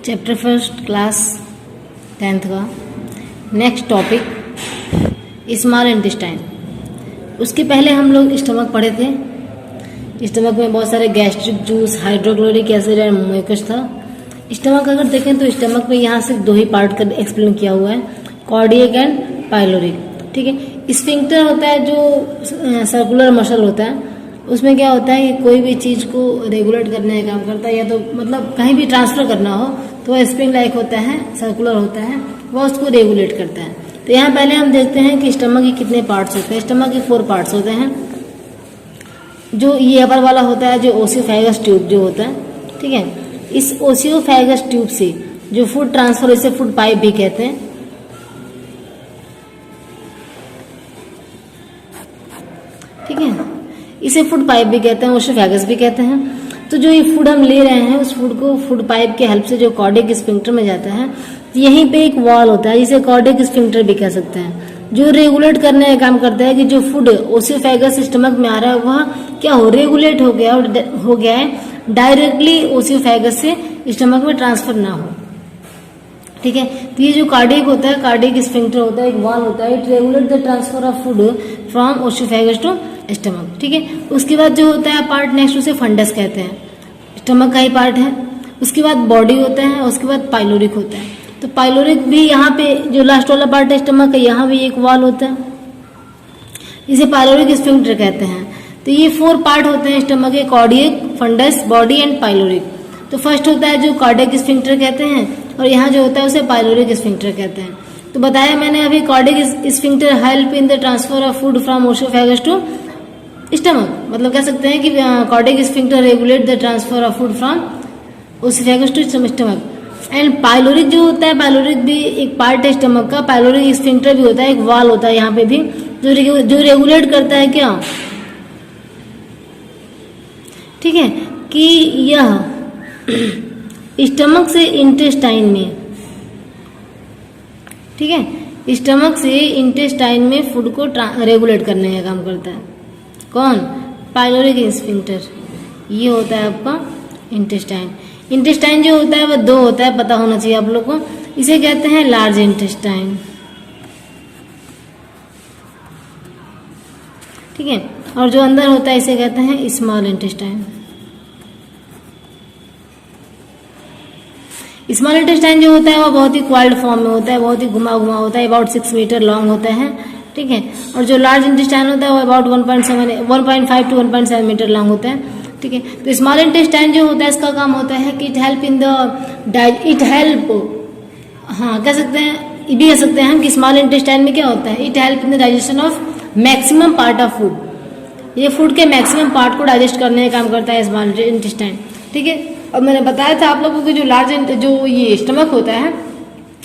Chapter first class 10th का next topic small intestine. उसके पहले हम लोग स्टमक पढ़े थे। स्टमक में बहुत सारे gastric juice, hydrochloric acid and mucus था। स्टमक अगर देखें तो स्टमक में यहाँ से दो ही पार्ट कर एक्सप्लेन किया हुआ है, कार्डियक एंड पाइलोरिक। ठीक है, स्फिंक्टर होता है जो सर्कुलर मसल होता है, उसमें क्या होता है कि कोई भी चीज को रेगुलेट करने का काम करता है, या तो मतलब कहीं भी ट्रांसफर करना हो तो वह स्प्रिंग लाइक होता है, सर्कुलर होता है, वह उसको रेगुलेट करता है। तो यहाँ पहले हम देखते हैं कि स्टमक के कितने पार्ट्स होते हैं। स्टमक के 4 पार्ट्स होते हैं। जो ये अपर वाला होता है, जो ओसियोफेगस ट्यूब जो होता है, ठीक है, इस ओसियोफेगस ट्यूब से जो फूड ट्रांसफर, इसे फूड पाइप भी कहते हैं। ठीक है, इसे फूड पाइप भी कहते हैं, ओसियोफेगस भी कहते हैं। तो जो ये फूड हम ले रहे हैं, उस फूड को फूड पाइप के हेल्प से जो कार्डियक स्फिंक्टर में जाता है, यहीं पे एक वॉल होता है जिसे कार्डियक स्फिंक्टर भी कह सकते हैं, जो रेगुलेट करने का काम करता है कि जो फूड ओसियोफेगस स्टमक में आ रहा है वह क्या हो, रेगुलेट हो गया है, डायरेक्टली ओसियोफेगस से स्टमक में ट्रांसफर ना हो। ठीक है, तो ये जो कार्डियक होता है, कार्डियक स्फिंक्टर होता है, एक वॉल होता है, it regulate the transfer of food from oesophagus to stomach. ठीक है, उसके बाद जो होता है पार्ट नेक्स्ट, उसे फंडस कहते हैं, स्टमक का ही पार्ट है। उसके बाद बॉडी होता है, उसके बाद पाइलोरिक होता है। तो पाइलोरिक भी यहाँ पे जो लास्ट वाला पार्ट है स्टमक का, यहाँ भी एक वॉल होता है, इसे पाइलोरिक स्फिंक्टर कहते हैं। तो ये 4 पार्ट होते हैं स्टमक के, cardiac, fundus, body and pyloric. तो फर्स्ट होता है जो कार्डियक स्फिंक्टर कहते हैं, और यहाँ जो होता है उसे पाइलोरिक स्फिंक्टर कहते हैं। तो बताया मैंने अभी, cardiac sphincter help in the transfer of food from oesophagus to stomach, मतलब कह सकते हैं कि cardiac sphincter regulate the transfer of food from oesophagus to stomach. And pyloric जो होता है, पाइलोरिक भी एक पार्ट है स्टमक का, पाइलोरिक स्फिंक्टर भी होता है, एक वॉल होता है यहाँ पे भी, जो रेगुलेट करता है क्या, ठीक है, कि यह स्टमक से इंटेस्टाइन में, ठीक है, स्टमक से इंटेस्टाइन में फूड को रेगुलेट करने का काम करता है। कौन? Pyloric sphincter. ये होता है आपका इंटेस्टाइन। इंटेस्टाइन जो होता है वह 2 होता है, पता होना चाहिए आप लोग को। इसे कहते हैं लार्ज इंटेस्टाइन, ठीक है, और जो अंदर होता है इसे कहते हैं स्मॉल इंटेस्टाइन। स्मॉल इंटेस्टाइन जो होता है वह बहुत ही क्वाइल्ड फॉर्म में होता है, बहुत ही घुमा होता है, अबाउट 6 मीटर लॉन्ग होता है। ठीक है, और जो लार्ज इंटेस्टाइन होता है वो अबाउट 1.5 to 1.7 मीटर लॉन्ग होता है। ठीक है, तो स्मॉल इंटेस्टाइन जो होता है इसका काम होता है कि कह सकते हैं, ये भी कह सकते हैं हम कि स्मॉल इंटेस्टाइन में क्या होता है, it help in the digestion of maximum part of food. ये फूड के मैक्सिमम पार्ट को डाइजेस्ट करने का काम करता है स्मॉल इंटेस्टाइन। ठीक है, और मैंने बताया था आप लोगों को जो ये स्टमक होता है,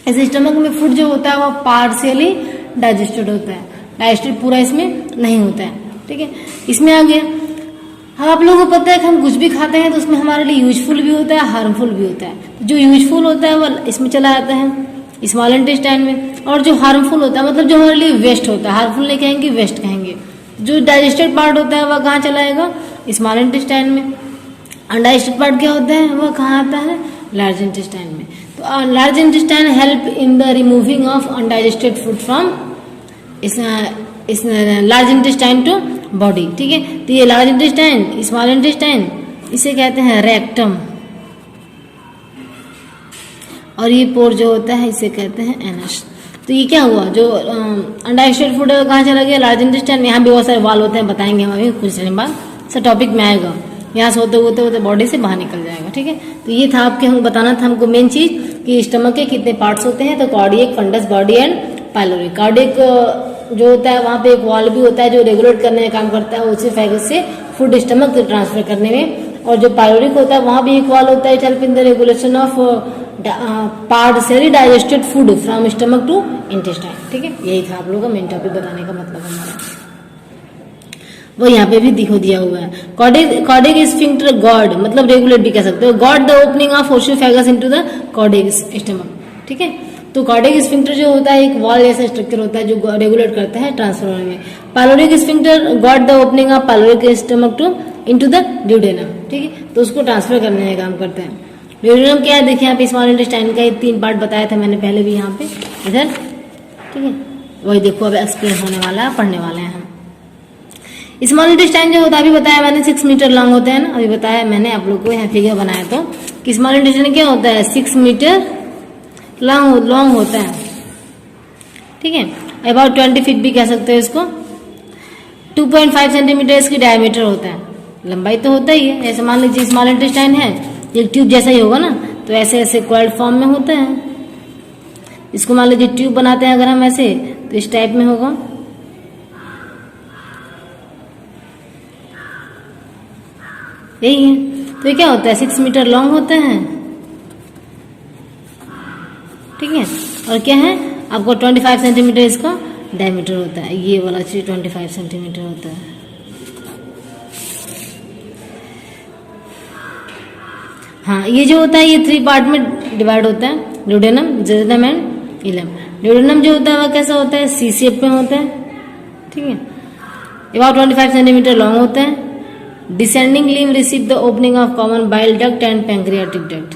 इस स्टमक में फूड जो होता है वो पार्शियली डाइजेस्टेड होता है, डाइजेस्टेड पूरा इसमें नहीं होता है। ठीक है, इसमें आ गया। हम आप लोगों को पता है कि हम कुछ भी खाते हैं तो उसमें हमारे लिए यूजफुल भी होता है, हार्मफुल भी होता है। जो यूजफुल होता है वो इसमें चला जाता है स्मॉल इंटेस्टाइन में, और जो हार्मफुल होता है, मतलब जो हमारे लिए वेस्ट होता है, हार्मफुल नहीं कहेंगे, वेस्ट कहेंगे, जो डाइजेस्टेड पार्ट होता है वह कहाँ चला जाएगा, स्मॉल इंटेस्टाइन में। अनडाइजेस्टेड पार्ट क्या होता है, वह कहाँ आता है, लार्ज इंटेस्टाइन में। तो large intestine help in the removing of undigested food from इस लार्ज इंटेस्टाइन टू बॉडी। ठीक है, तो ये लार्ज इंटेस्टाइन, स्मॉल इंटेस्टाइन, इसे कहते हैं रेक्टम, और ये पोर जो होता है इसे कहते हैं एनस। तो ये क्या हुआ, जो अनडाइजेस्टेड फूड कहाँ चला गया, लार्ज इंटेस्टाइन में। यहाँ भी बहुत सारे वाल होते हैं, बताएंगे हम अभी कुछ समय बाद, सब टॉपिक में आएगा। यहाँ से होते बॉडी से बाहर निकल जाएगा। ठीक है, तो ये था आपके, हम बताना था हमको मेन चीज कि स्टमक के कितने पार्ट्स होते हैं। तो cardiac, fundus, body and pyloric. Cardiac जो होता है वहां पे एक वॉल भी होता है जो रेगुलेट करने का काम करता है ओसियोफेगस से फूड स्टमक तक ट्रांसफर करने में। और जो पाइलोरिक होता है वहां भी एक वॉल होता है, it help in the regulation of partially digested food from stomach to intestine. ठीक है, यही था आप लोगों का मेन टॉपिक बताने का मतलब हमारा, वो यहाँ पे भी दिया हुआ है। कार्डियक स्फिंक्टर गॉड, मतलब रेगुलेट भी कह सकते हो, God the opening of ओसियोफेगस into the cardiac stomach. ठीक है, तो कार्डियक स्फिंक्टर जो होता है एक वॉल जैसा स्ट्रक्चर होता है जो रेगुलेट करता है ट्रांसफर होने में। Pyloric sphincter got the opening of pyloric stomach to into the duodenum. ठीक है, तो उसको ट्रांसफर करने का काम करता है। ड्यूडेनम क्या है, देखिए यहाँ पे स्मॉल इंटेस्टाइन का 3 पार्ट बताया था मैंने पहले भी यहाँ पे इधर, ठीक है। वही देखो अब एक्सप्लेन होने वाला है, पढ़ने वाले हैं हम। स्मॉल इंटेस्टाइन जो होता है अभी बताया मैंने 6 मीटर लॉन्ग होता है ना, अभी बताया मैंने आप लोग को, यहाँ फिगर बनाया तो कि स्मॉल इंटेस्टाइन क्या होता है 6 मीटर लॉन्ग होता है, ठीक है। अबाउट 20 फीट भी कह सकते हो इसको। 2.5 सेंटीमीटर इसकी डायमीटर होता है, लंबाई तो होता ही है। ऐसे मान लीजिए स्मॉल इंटेस्टाइन है, एक ट्यूब जैसा ही होगा ना, तो ऐसे ऐसे कॉइल्ड फॉर्म में होता है। इसको मान लीजिए ट्यूब बनाते हैं अगर हम ऐसे, तो इस टाइप में होगा, यही है। तो ये क्या होता है 6 मीटर लॉन्ग होता है, ठीक है। और क्या है आपको 25 सेंटीमीटर इसका डायमीटर होता है, ये वाला चीज 25 सेंटीमीटर होता है। हाँ, ये जो होता है ये 3 पार्ट में डिवाइड होता है, ड्यूडेनम, जेजुनम एंड इलम। ड्यूडेनम जो होता है वह कैसा होता है, सी शेप में होता है, ठीक है। अबाउट 25 सेंटीमीटर लॉन्ग होता है। Descending limb receive the opening of common bile duct and pancreatic duct.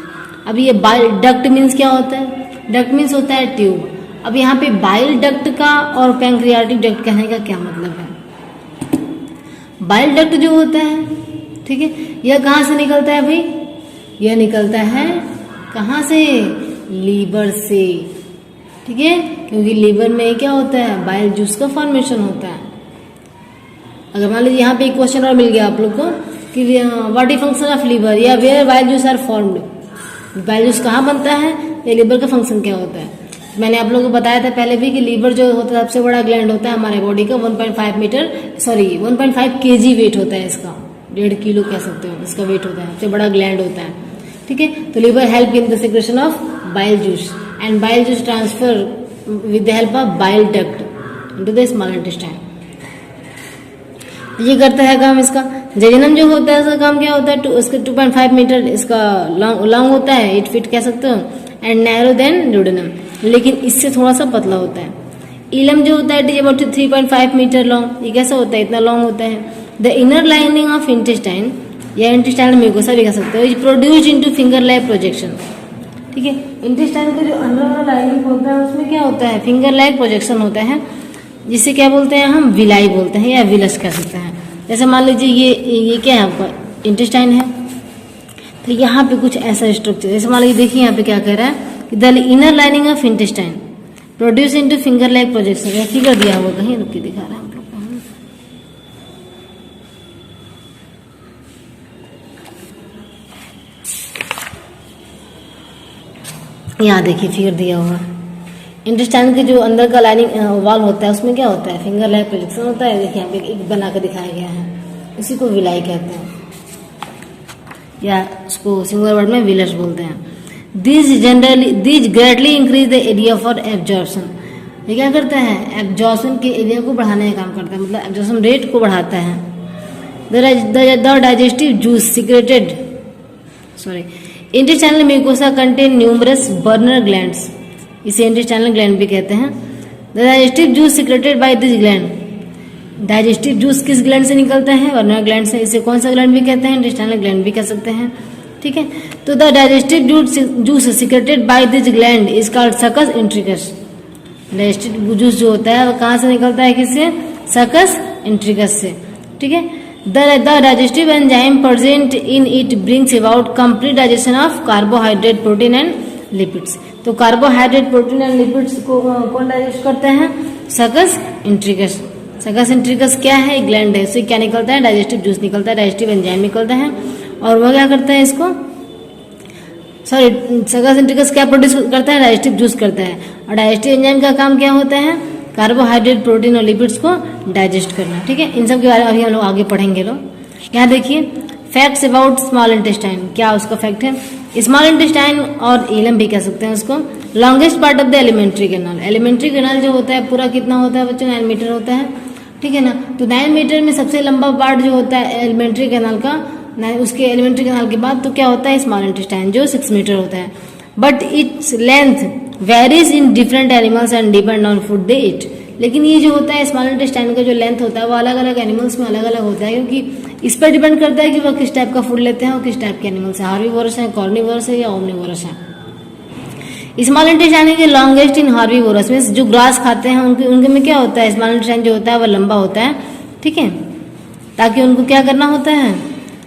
अब ये बाइल डक्ट मीन्स क्या होता है, डक्ट मीन्स होता है ट्यूब। अब यहाँ पे बाइल डक्ट का और पैंक्रियाटिक डक्ट कहने का क्या मतलब है। बाइल डक्ट जो होता है, ठीक है, यह कहाँ से निकलता है भाई, यह निकलता है कहाँ से, लीवर से, ठीक है। क्योंकि लीवर में क्या होता है, बाइल जूस का फॉर्मेशन होता है। अगर मान लीजिए यहाँ पे एक क्वेश्चन और मिल गया आप लोग को कि what is function of liver या where bile juice are formed, bile juice कहाँ बनता है या लीवर का फंक्शन क्या होता है। मैंने आप लोगों को बताया था पहले भी कि लीवर जो होता है सबसे बड़ा ग्लैंड होता है हमारे बॉडी का, 1.5 केजी वेट होता है इसका, 1.5 किलो कह सकते हो इसका वेट होता है, सबसे बड़ा ग्लैंड होता है, ठीक है। तो liver help in the secretion of bile juice and bile juice transfer with the help of bile duct into the small intestine. ये करता है काम इसका। जेजुनम जो होता है उसका काम क्या होता है, उसका 2.5 मीटर इसका लॉन्ग होता है, 8 फीट कह सकते हो, एंड नैरो देन ड्यूडेनम, लेकिन इससे थोड़ा सा पतला होता है। इलम जो होता है it is about 3.5 metre long. ये कैसा होता है, इतना लॉन्ग होता है। The inner lining of intestine या इंटेस्टाइनल म्यूकोसा भी कह सकते हो, is produced into finger like projection, ठीक है। इंटेस्टाइन का जो अंदर वाला लाइनिंग होता है उसमें क्या होता है, फिंगर लाइक प्रोजेक्शन होता है, जिसे क्या बोलते हैं हम, विलाई बोलते हैं या विलस कह सकते हैं। जैसे मान लीजिए ये क्या है आपका इंटेस्टाइन है, तो यहाँ पे कुछ ऐसा स्ट्रक्चर, जैसे मान लीजिए देखिए यहाँ पे क्या कह रहा है कि the inner lining of intestine produce into finger like projection, या फिगर दिया हुआ कहीं रुक के दिखा रहा है हम लोग को। यहाँ देखिए फिगर दिया हुआ, इंटेस्टाइन के जो अंदर का लाइनिंग वॉल होता है उसमें क्या होता है, फिंगर लाइक प्रोजेक्शन होता है। देखिए यहाँ पे एक बना कर दिखाया गया है, इसी को विलाई कहते हैं या उसको सिंगुलर वर्ड में विलस बोलते हैं। These greatly increase the area for absorption. ये क्या करता है, एब्जॉर्प्शन के एरिया को बढ़ाने का काम करता है, मतलब एब्जॉर्प्शन रेट को बढ़ाता है। The digestive juice secreted intestinal mucosa contain numerous burner glands, इसे इंटेस्टाइनल ग्लैंड भी कहते हैं। The digestive juice secreted by this gland, digestive juice किस ग्लैंड से निकलता है, बर्नर ग्लैंड से। इसे कौन सा ग्लैंड भी कहते हैं, इंटेस्टाइनल ग्लैंड भी कह सकते हैं, ठीक है। तो the digestive juice secreted by this gland is called सकस इंट्रिकस। डाइजेस्टिव जूस जो होता है वो कहाँ से निकलता है, किससे, सकस इंट्रिकस से, ठीक है। The digestive enzyme present in it brings about complete digestion of carbohydrate, protein and lipids. तो कार्बोहाइड्रेट, प्रोटीन एंड लिपिड्स को कौन डाइजेस्ट करते हैं, सकस इंट्रिकस। सकस इंट्रिकस क्या है, ग्लैंड है, उससे क्या निकलता है, डाइजेस्टिव जूस निकलता है, डाइजेस्टिव एंजाइम निकलता है। और वह क्या करता है इसको, सकस इंट्रिकस क्या प्रोड्यूस करता है, डाइजेस्टिव जूस करता है। और डाइजेस्टिव एंजाइम का काम क्या होता है, कार्बोहाइड्रेट, प्रोटीन और लिपिड्स को डाइजेस्ट करना, ठीक है। इन सब के बारे में अभी हम लोग आगे पढ़ेंगे। लोग यहाँ देखिए फैक्ट्स अबाउट स्मॉल इंटेस्टाइन, क्या उसका फैक्ट है। स्मॉल इंटेस्टाइन और इलम भी कह सकते हैं उसको, longest part of the alimentary canal. Alimentary canal जो होता है पूरा कितना होता है बच्चों, 9 मीटर होता है, ठीक है ना। तो 9 मीटर में सबसे लंबा पार्ट जो होता है एलिमेंट्री कैनाल का, उसके एलिमेंट्री कैनाल के बाद तो क्या होता है, स्मॉल इंटेस्टाइन जो 6 मीटर होता है। But its length varies in different animals and depend on food they eat. लेकिन ये जो होता है स्मॉल इंटेस्टाइन का जो लेंथ होता है वो अलग अलग एनिमल्स में अलग अलग होता है, क्योंकि इस पर डिपेंड करता है कि वह किस टाइप का फूड लेते हैं और किस टाइप के एनिमल्स है, हार्बीवोरस है, कॉर्निवोरस है या ओमनिवोरस है। स्मॉल इंटेस्टाइन के लॉन्गेस्ट इन हार्बीवोरस मींस जो ग्रास खाते हैं उनके में क्या होता है, स्मॉल इंटेस्टाइन जो होता है वह लंबा होता है, ठीक है, ताकि उनको क्या करना होता है,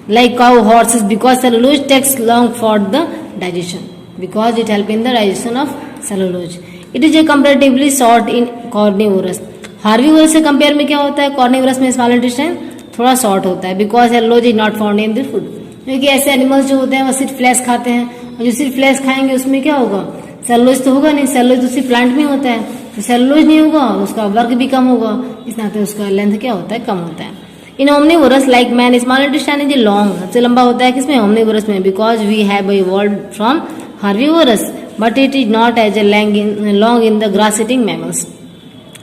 like cow horses, because cellulose takes long for the digestion, because it help in the digestion of cellulose. It is a comparatively short in carnivorous. Herbivorous से कंपेयर में क्या होता है, कॉर्निवोरस में स्मॉल इंटेस्टाइन थोड़ा शॉर्ट होता है, because cellulose is not found in the food, क्योंकि ऐसे एनिमल्स जो होते हैं वो सिर्फ फ्लैश खाते हैं, और जो सिर्फ फ्लैश खाएंगे उसमें क्या होगा, सेलुलोज तो होगा नहीं, सेलुलोज तो सिर्फ प्लांट में होता है, तो सेलुलोज नहीं होगा, उसका वर्क भी कम होगा, इस नाते उसका लेंथ क्या होता है, कम होता है। In omnivorous like man small intestine is long, सबसे लंबा होता है किसमें, ओमनिवोरस में, because we have evolved from herbivorous but it is not as a long in the grass eating mammals.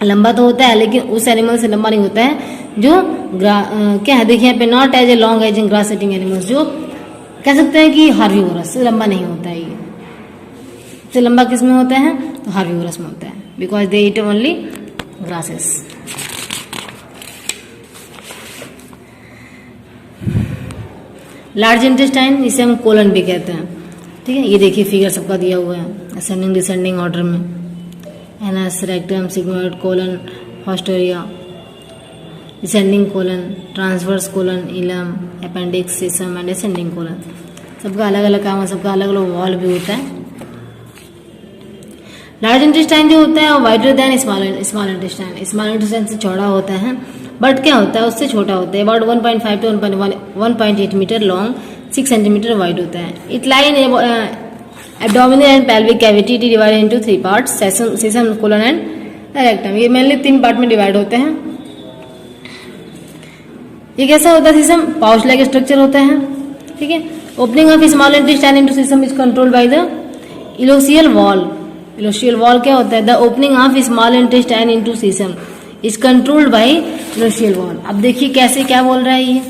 लंबा तो होता है लेकिन उस एनिमल से लंबा नहीं होता है जो क्या है, देखिए यहाँ पे not as a long as in grass eating animals, जो कह सकते हैं कि हार्बीवोरस से लंबा नहीं होता है। ये सबसे लंबा किस में होता है, तो हार्बीवोरस में होता है, because they eat only grasses. Large intestine इसे हम कोलन भी कहते हैं, ठीक है, ये देखिए फिगर सबका दिया हुआ है असेंडिंग डिसेंडिंग ऑर्डर में, anus, rectum, sigmoid, colon, haustoria, descending colon, transverse colon, ileum, appendix, caecum and ascending colon. सबका अलग अलग काम है, सबका अलग अलग वॉल भी होता है। लार्ज इंटेस्टाइन जो होता है वो wider than small intestine, small intestine से चौड़ा होता है, बट क्या होता है उससे छोटा होता है, about 1.5 to 1.8 metre long, 6 centimetre wide होता है। It lie in abdominal and pelvic cavity, it divided into 3 parts, caecum, colon and rectum. ये मेनली 3 पार्ट में डिवाइड होते हैं। ये कैसा होता है, सिसम पाउच लाइक स्ट्रक्चर होता है, ठीक है। Opening of small intestine into caecum is controlled by the ileocaecal valve. Ileocaecal valve क्या होता है, the opening of small intestine into caecum is controlled by ileocaecal valve. अब देखिए कैसे क्या बोल रहा है ये,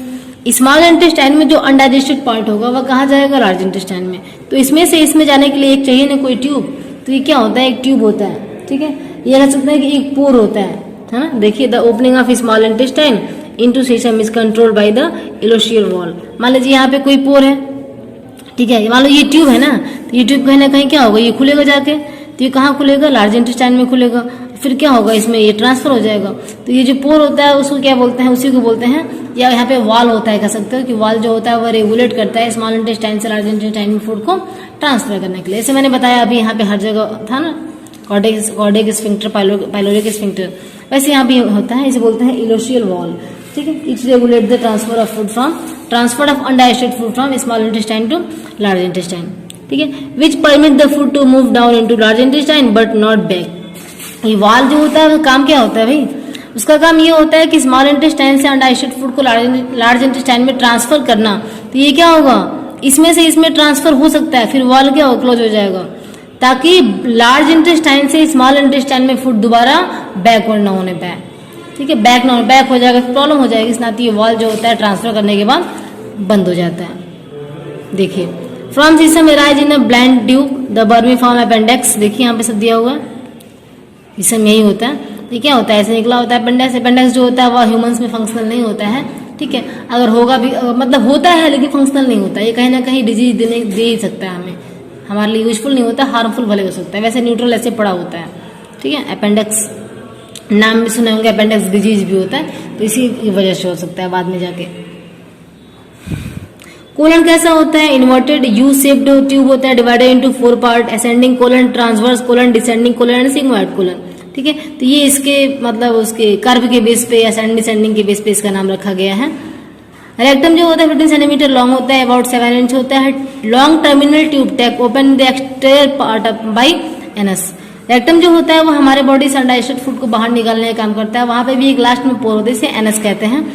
स्मॉल इंटेस्टाइन में जो अनडाइजेस्टेड पार्ट होगा वह कहाँ जाएगा, लार्ज इंटेस्टाइन में, तो इसमें से इसमें जाने के लिए एक चाहिए ना कोई ट्यूब, तो ये क्या होता है, एक ट्यूब होता है, ठीक है। ये कह सकते हैं कि एक पोर होता है ना। देखिए the opening of small intestine into caecum is controlled by the ileocaecal valve. मान लीजिए यहाँ पे कोई पोर है, ठीक है, मान लो ये ट्यूब है ना, तो ये ट्यूब कहीं ना कहीं क्या होगा, ये खुलेगा जाके, तो ये कहाँ खुलेगा, लार्ज इंटेस्टाइन में खुलेगा, फिर क्या होगा, इसमें ये ट्रांसफर हो जाएगा। तो ये जो पोर होता है उसको क्या बोलते हैं, उसी को बोलते हैं, या यहाँ पे वॉल होता है, कह सकते हो कि वॉल जो होता है वह रेगुलेट करता है स्मॉल इंटेस्टाइन से लार्ज इंटेस्टाइन में फूड को ट्रांसफर करने के लिए। जैसे मैंने बताया अभी यहाँ पे हर जगह था ना, कॉर्डिक स्फिंक्टर, पाइलोरिक स्फिंक्टर, वैसे यहाँ भी होता है, इसे बोलते हैं इलोशियल वॉल, ठीक है। Its regulate the transfer of undigested food from small intestine to large intestine, ठीक है, which permit the food to move down into large intestine but not back. ये वाल जो होता है वो काम क्या होता है भाई, उसका काम ये होता है कि स्मॉल इंटेस्टाइन से अनडाइजेस्टेड फूड को लार्ज इंटेस्टाइन में ट्रांसफर करना। तो ये क्या होगा, इसमें से इसमें ट्रांसफर हो सकता है, फिर वाल क्या हो, क्लोज हो जाएगा, ताकि लार्ज इंटेस्टाइन से स्मॉल इंटेस्टाइन में फूड दोबारा बैकवर्ड ना होने पाए, ठीक है, बैक हो जाएगा, प्रॉब्लम हो जाएगी, इस नाते ये वॉल जो होता है ट्रांसफर करने के बाद बंद हो जाता है। देखिए from caecum arise in a blind tube the vermiform appendix, देखिए यहाँ पे सब दिया हुआ है, सिसम यही होता है। ये क्या होता है, ऐसे निकला होता है अपेंडिक्स। अपेंडिक्स जो होता है वह ह्यूमंस में फंक्शनल नहीं होता है, ठीक है, अगर होगा भी मतलब होता है लेकिन फंक्शनल नहीं होता, ये कहीं ना कहीं डिजीज दे ही सकता है हमें, हमारे लिए यूजफुल नहीं होता, हार्मफुल भले हो सकता है, वैसे न्यूट्रल ऐसे पड़ा होता है, ठीक है। अपेंडिक्स नाम भी सुने होंगे, अपेंडिक्स डिजीज भी होता है, तो इसी की वजह से हो सकता है बाद में जाके। कोलन कैसा होता है, इन्वर्टेड यू शेप्ड ट्यूब होता है, divided into 4 part, ascending colon, transverse colon, descending colon and sigmoid colon, ठीक है। तो ये इसके मतलब उसके कर्व के बेस पे या डिसेंडिंग के बेस पे इसका नाम रखा गया है। रेक्टम जो होता है 15 सेंटीमीटर लॉन्ग होता है, अबाउट 7 इंच होता है। Long terminal tube take open the exterior part by anus. Rectum जो होता है वो हमारे बॉडी से अनडाइजेस्टेड फूड को बाहर निकालने का काम करता है, वहां पे भी एक लास्ट में पोर होता है, इसे एनस कहते हैं।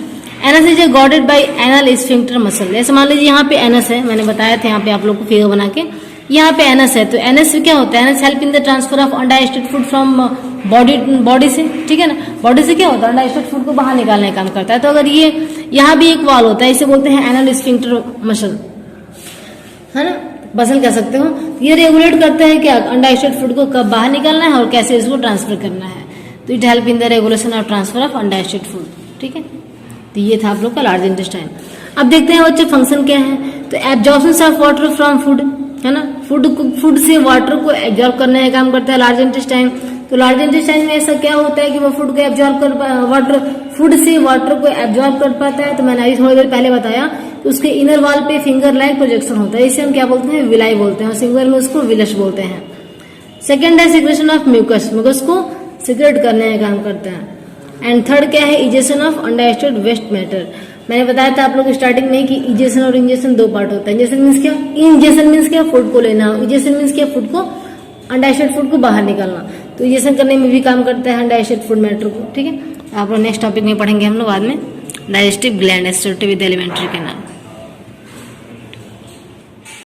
Anus is guarded by anal sphincter muscle. जैसे मान लीजिए यहाँ पे एनस है, मैंने बताया था यहाँ पे आप लोग को फिगर बना के, यहाँ पे एनस है, तो एनस से क्या होता है, anus help in the transfer of undigested food from body से, ठीक है ना, बॉडी से क्या होता है, अनडाइजेस्टेड फूड को बाहर निकालने का काम करता है। तो अगर ये यहाँ भी एक वाल होता है, इसे बोलते हैं एनल स्फिंक्टर मसल, है ना, मसल कह सकते हो। ये रेगुलेट करता है क्या, अनडाइजेस्टेड फूड को कब बाहर निकालना है और कैसे इसको ट्रांसफर करना है। तो it help in the regulation और ट्रांसफर ऑफ अनडाइजेस्टेड फूड। ठीक है, तो ये था आप लोग का लार्ज इंटेस्टाइन। अब देखते हैं बच्चे फंक्शन क्या है। तो absorption of water from food, है ना, फूड से वाटर को एब्जॉर्ब करने का काम करता है लार्ज इंटेस्टाइन। तो लार्ज इंटेस्टाइन में ऐसा क्या होता है कि वो फूड को एब्जॉर्ब कर फूड से वाटर को एब्जॉर्ब कर पाता है। तो मैंने अभी थोड़ी देर पहले बताया कि उसके इनर वॉल पे फिंगर लाइक प्रोजेक्शन होता है, इसे हम क्या बोलते हैं, विलाई बोलते हैं, और सिंगल में उसको विलस बोलते हैं। सेकेंड है सिक्रेशन ऑफ म्यूकस, म्यूकस को सिक्रेट करने का काम करता है। एंड थर्ड क्या है, egestion of undigested waste matter. मैंने बताया था आप लोग स्टार्टिंग में कि इजेशन और इंजेशन दो पार्ट होता है। इंजेशन मीन्स क्या, इंजेशन मीन्स क्या, फूड को लेना, इजेशन मीन्स क्या, फूड को अनडाइजेस्टेड फूड को बाहर निकालना। तो इजेशन करने में भी काम करता है अनडाइजेस्टेड फूड मैटर को। ठीक है, आप लोग नेक्स्ट टॉपिक में पढ़ेंगे हम लोग बाद में digestive gland associated with alimentary canal.